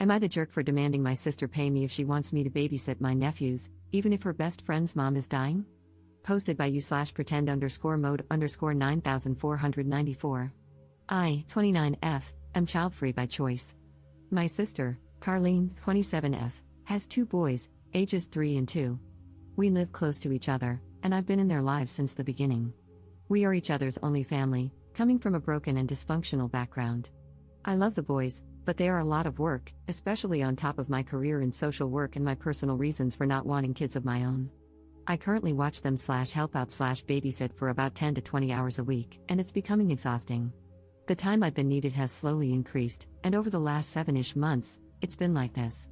Am I the jerk for demanding my sister pay me if she wants me to babysit my nephews, even if her best friend's mom is dying? Posted by you/pretend_mode_9494. I, 29F, am child-free by choice. My sister, Carlene, 27F, has 2 boys, ages 3 and 2. We live close to each other, and I've been in their lives since the beginning. We are each other's only family, coming from a broken and dysfunctional background. I love the boys, but they are a lot of work, especially on top of my career in social work and my personal reasons for not wanting kids of my own. I currently watch them /help out /babysit for about 10 to 20 hours a week, and it's becoming exhausting. The time I've been needed has slowly increased, and over the last 7-ish months, it's been like this.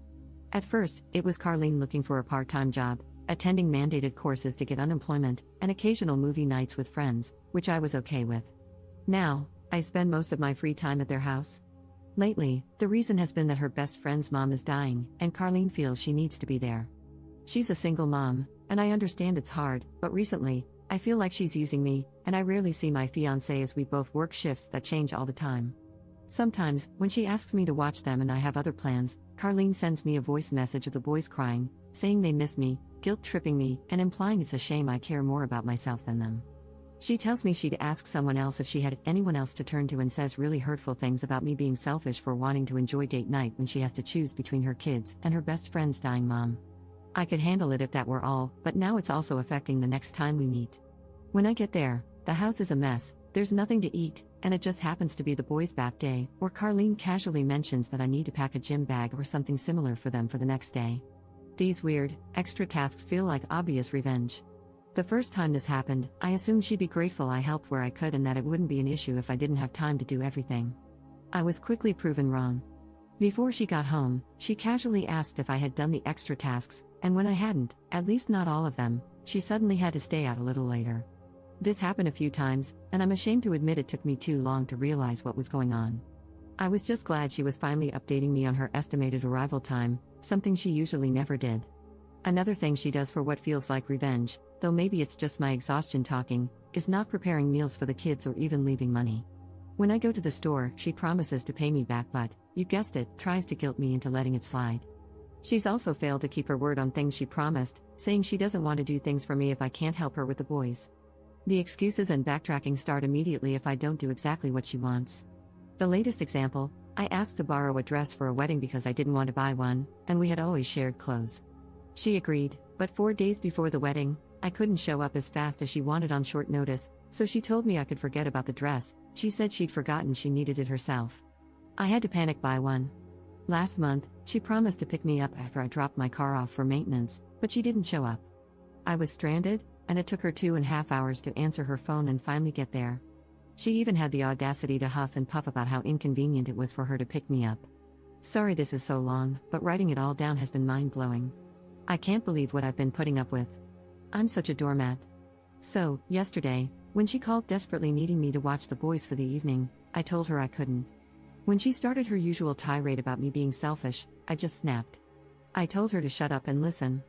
At first, it was Carlene looking for a part-time job, attending mandated courses to get unemployment, and occasional movie nights with friends, which I was okay with. Now, I spend most of my free time at their house. Lately, the reason has been that her best friend's mom is dying, and Carlene feels she needs to be there. She's a single mom, and I understand it's hard, but recently, I feel like she's using me, and I rarely see my fiancé as we both work shifts that change all the time. Sometimes, when she asks me to watch them and I have other plans, Carlene sends me a voice message of the boys crying, saying they miss me, guilt-tripping me, and implying it's a shame I care more about myself than them. She tells me she'd ask someone else if she had anyone else to turn to and says really hurtful things about me being selfish for wanting to enjoy date night when she has to choose between her kids and her best friend's dying mom. I could handle it if that were all, but now it's also affecting the next time we meet. When I get there, the house is a mess, there's nothing to eat, and it just happens to be the boys' bath day, or Carlene casually mentions that I need to pack a gym bag or something similar for them for the next day. These weird, extra tasks feel like obvious revenge. The first time this happened, I assumed she'd be grateful I helped where I could and that it wouldn't be an issue if I didn't have time to do everything. I was quickly proven wrong. Before she got home, she casually asked if I had done the extra tasks, and when I hadn't, at least not all of them, she suddenly had to stay out a little later. This happened a few times, and I'm ashamed to admit it took me too long to realize what was going on. I was just glad she was finally updating me on her estimated arrival time, something she usually never did. Another thing she does for what feels like revenge, though maybe it's just my exhaustion talking, is not preparing meals for the kids or even leaving money. When I go to the store, she promises to pay me back but, you guessed it, tries to guilt me into letting it slide. She's also failed to keep her word on things she promised, saying she doesn't want to do things for me if I can't help her with the boys. The excuses and backtracking start immediately if I don't do exactly what she wants. The latest example, I asked to borrow a dress for a wedding because I didn't want to buy one, and we had always shared clothes. She agreed, but 4 days before the wedding, I couldn't show up as fast as she wanted on short notice, so she told me I could forget about the dress. She said she'd forgotten she needed it herself. I had to panic buy one. Last month, she promised to pick me up after I dropped my car off for maintenance, but she didn't show up. I was stranded, and it took her 2.5 hours to answer her phone and finally get there. She even had the audacity to huff and puff about how inconvenient it was for her to pick me up. Sorry this is so long, but writing it all down has been mind-blowing. I can't believe what I've been putting up with. I'm such a doormat. So, yesterday, when she called desperately needing me to watch the boys for the evening, I told her I couldn't. When she started her usual tirade about me being selfish, I just snapped. I told her to shut up and listen.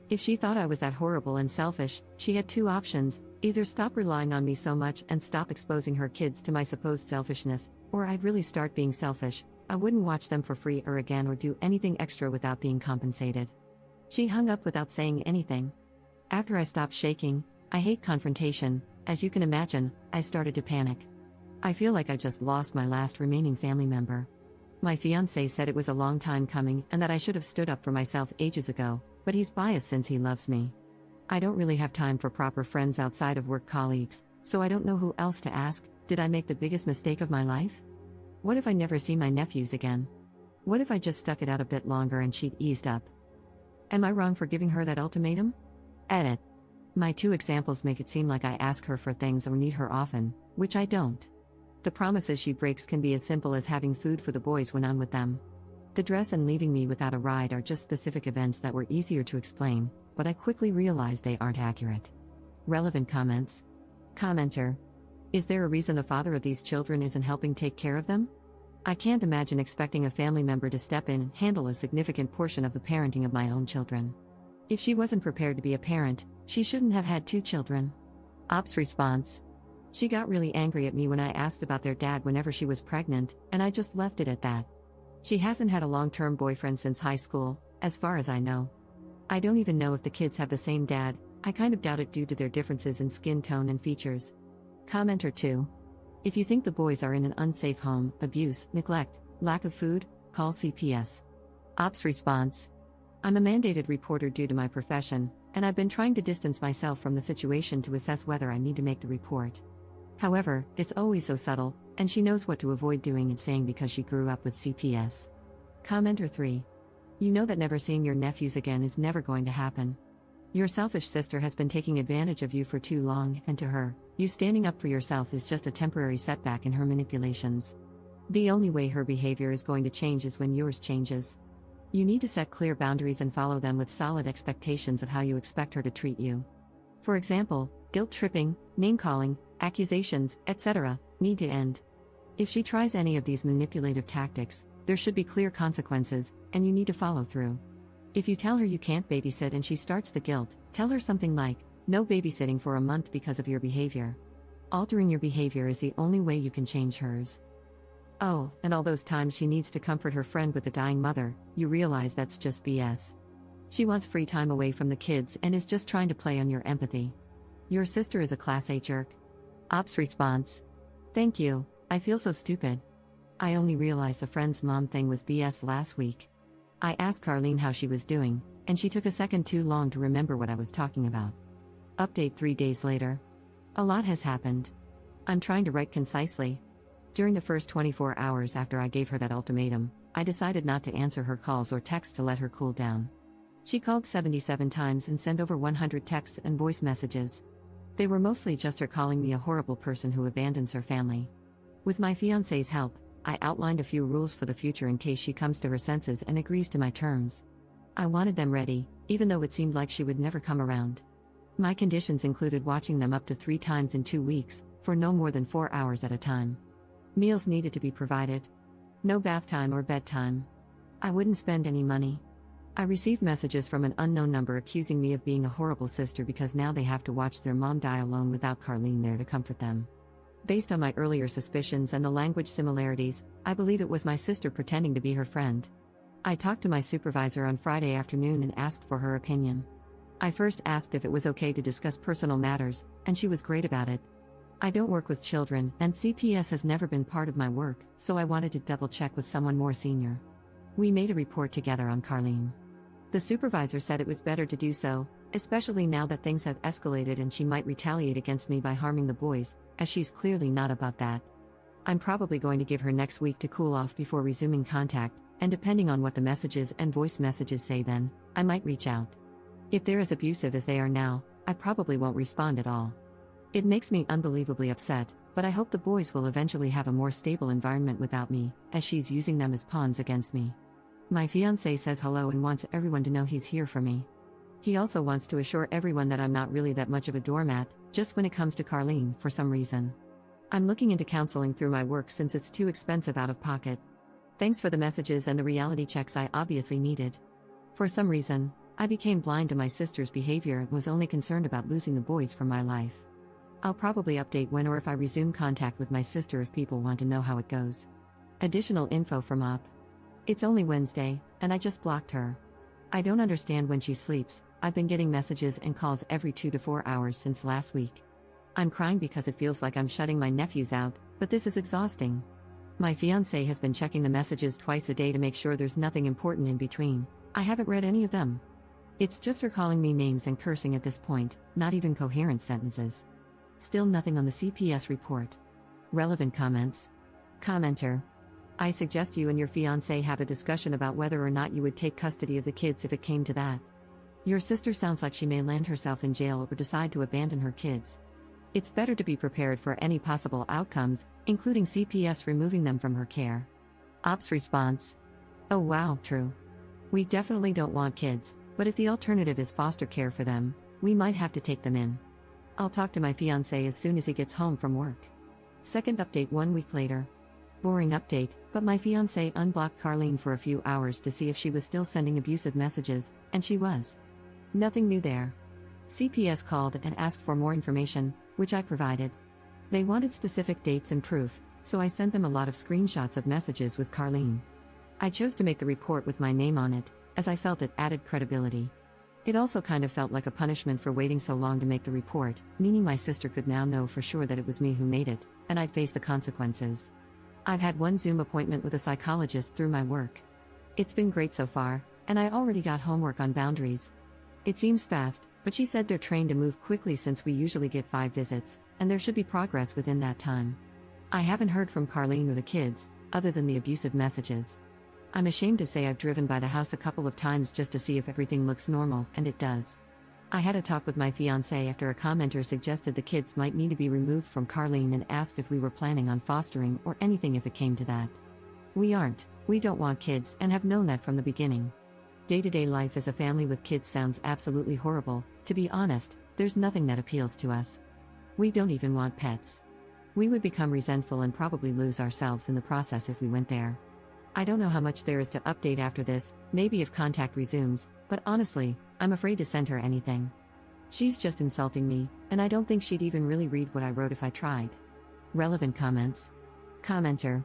If she thought I was that horrible and selfish, she had 2 options: either stop relying on me so much and stop exposing her kids to my supposed selfishness, or I'd really start being selfish. I wouldn't watch them for free or again or do anything extra without being compensated. She hung up without saying anything. After I stopped shaking, I hate confrontation, as you can imagine, I started to panic. I feel like I just lost my last remaining family member. My fiancé said it was a long time coming and that I should have stood up for myself ages ago, but he's biased since he loves me. I don't really have time for proper friends outside of work colleagues, so I don't know who else to ask. Did I make the biggest mistake of my life? What if I never see my nephews again? What if I just stuck it out a bit longer and she'd eased up? Am I wrong for giving her that ultimatum? Edit. My 2 examples make it seem like I ask her for things or need her often, which I don't. The promises she breaks can be as simple as having food for the boys when I'm with them. The dress and leaving me without a ride are just specific events that were easier to explain, but I quickly realized they aren't accurate. Relevant comments. Commenter. Is there a reason the father of these children isn't helping take care of them? I can't imagine expecting a family member to step in and handle a significant portion of the parenting of my own children. If she wasn't prepared to be a parent, she shouldn't have had 2 children. Ops response. She got really angry at me when I asked about their dad whenever she was pregnant, and I just left it at that. She hasn't had a long-term boyfriend since high school, as far as I know. I don't even know if the kids have the same dad. I kind of doubt it due to their differences in skin tone and features. Commenter 2. If you think the boys are in an unsafe home, abuse, neglect, lack of food, call CPS. Ops response. I'm a mandated reporter due to my profession, and I've been trying to distance myself from the situation to assess whether I need to make the report. However, it's always so subtle, and she knows what to avoid doing and saying because she grew up with CPS. Commenter 3. You know that never seeing your nephews again is never going to happen. Your selfish sister has been taking advantage of you for too long, and to her, you standing up for yourself is just a temporary setback in her manipulations. The only way her behavior is going to change is when yours changes. You need to set clear boundaries and follow them with solid expectations of how you expect her to treat you. For example, guilt-tripping, name-calling, accusations, etc., need to end. If she tries any of these manipulative tactics, there should be clear consequences, and you need to follow through. If you tell her you can't babysit and she starts the guilt, tell her something like, "No babysitting for a month because of your behavior." Altering your behavior is the only way you can change hers. Oh, and all those times she needs to comfort her friend with the dying mother, you realize that's just BS. She wants free time away from the kids and is just trying to play on your empathy. Your sister is a class A jerk. Ops response. Thank you, I feel so stupid. I only realized the friend's mom thing was BS last week. I asked Carlene how she was doing, and she took a second too long to remember what I was talking about. Update 3 days later. A lot has happened. I'm trying to write concisely. During the first 24 hours after I gave her that ultimatum, I decided not to answer her calls or texts to let her cool down. She called 77 times and sent over 100 texts and voice messages. They were mostly just her calling me a horrible person who abandons her family. With my fiancé's help, I outlined a few rules for the future in case she comes to her senses and agrees to my terms. I wanted them ready, even though it seemed like she would never come around. My conditions included watching them up to 3 times in 2 weeks, for no more than 4 hours at a time. Meals needed to be provided. No bath time or bedtime. I wouldn't spend any money. I received messages from an unknown number accusing me of being a horrible sister because now they have to watch their mom die alone without Carlene there to comfort them. Based on my earlier suspicions and the language similarities, I believe it was my sister pretending to be her friend. I talked to my supervisor on Friday afternoon and asked for her opinion. I first asked if it was okay to discuss personal matters, and she was great about it. I don't work with children, and CPS has never been part of my work, so I wanted to double-check with someone more senior. We made a report together on Carlene. The supervisor said it was better to do so, especially now that things have escalated and she might retaliate against me by harming the boys, as she's clearly not about that. I'm probably going to give her next week to cool off before resuming contact, and depending on what the messages and voice messages say then, I might reach out. If they're as abusive as they are now, I probably won't respond at all. It makes me unbelievably upset, but I hope the boys will eventually have a more stable environment without me, as she's using them as pawns against me. My fiancé says hello and wants everyone to know he's here for me. He also wants to assure everyone that I'm not really that much of a doormat, just when it comes to Carlene, for some reason. I'm looking into counseling through my work since it's too expensive out of pocket. Thanks for the messages and the reality checks I obviously needed. For some reason, I became blind to my sister's behavior and was only concerned about losing the boys from my life. I'll probably update when or if I resume contact with my sister if people want to know how it goes. Additional info from Up. It's only Wednesday, and I just blocked her. I don't understand when she sleeps. I've been getting messages and calls every 2 to 4 hours since last week. I'm crying because it feels like I'm shutting my nephews out, but this is exhausting. My fiancé has been checking the messages twice a day to make sure there's nothing important in between. I haven't read any of them. It's just her calling me names and cursing at this point, not even coherent sentences. Still nothing on the CPS report. Relevant comments. Commenter. I suggest you and your fiancé have a discussion about whether or not you would take custody of the kids if it came to that. Your sister sounds like she may land herself in jail or decide to abandon her kids. It's better to be prepared for any possible outcomes, including CPS removing them from her care. Ops response. Oh wow, true. We definitely don't want kids, but if the alternative is foster care for them, we might have to take them in. I'll talk to my fiancé as soon as he gets home from work. Second update 1 week later. Boring update, but my fiancé unblocked Carlene for a few hours to see if she was still sending abusive messages, and she was. Nothing new there. CPS called and asked for more information, which I provided. They wanted specific dates and proof, so I sent them a lot of screenshots of messages with Carlene. I chose to make the report with my name on it, as I felt it added credibility. It also kind of felt like a punishment for waiting so long to make the report, meaning my sister could now know for sure that it was me who made it, and I'd face the consequences. I've had one Zoom appointment with a psychologist through my work. It's been great so far, and I already got homework on boundaries. It seems fast, but she said they're trained to move quickly since we usually get 5 visits, and there should be progress within that time. I haven't heard from Carlene or the kids, other than the abusive messages. I'm ashamed to say I've driven by the house a couple of times just to see if everything looks normal, and it does. I had a talk with my fiancé after a commenter suggested the kids might need to be removed from Carlene and asked if we were planning on fostering or anything if it came to that. We aren't, we don't want kids and have known that from the beginning. Day-to-day life as a family with kids sounds absolutely horrible. To be honest, there's nothing that appeals to us. We don't even want pets. We would become resentful and probably lose ourselves in the process if we went there. I don't know how much there is to update after this, maybe if contact resumes, but honestly, I'm afraid to send her anything. She's just insulting me, and I don't think she'd even really read what I wrote if I tried. Relevant comments. Commenter.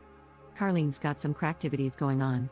Carlene's got some cracktivities going on.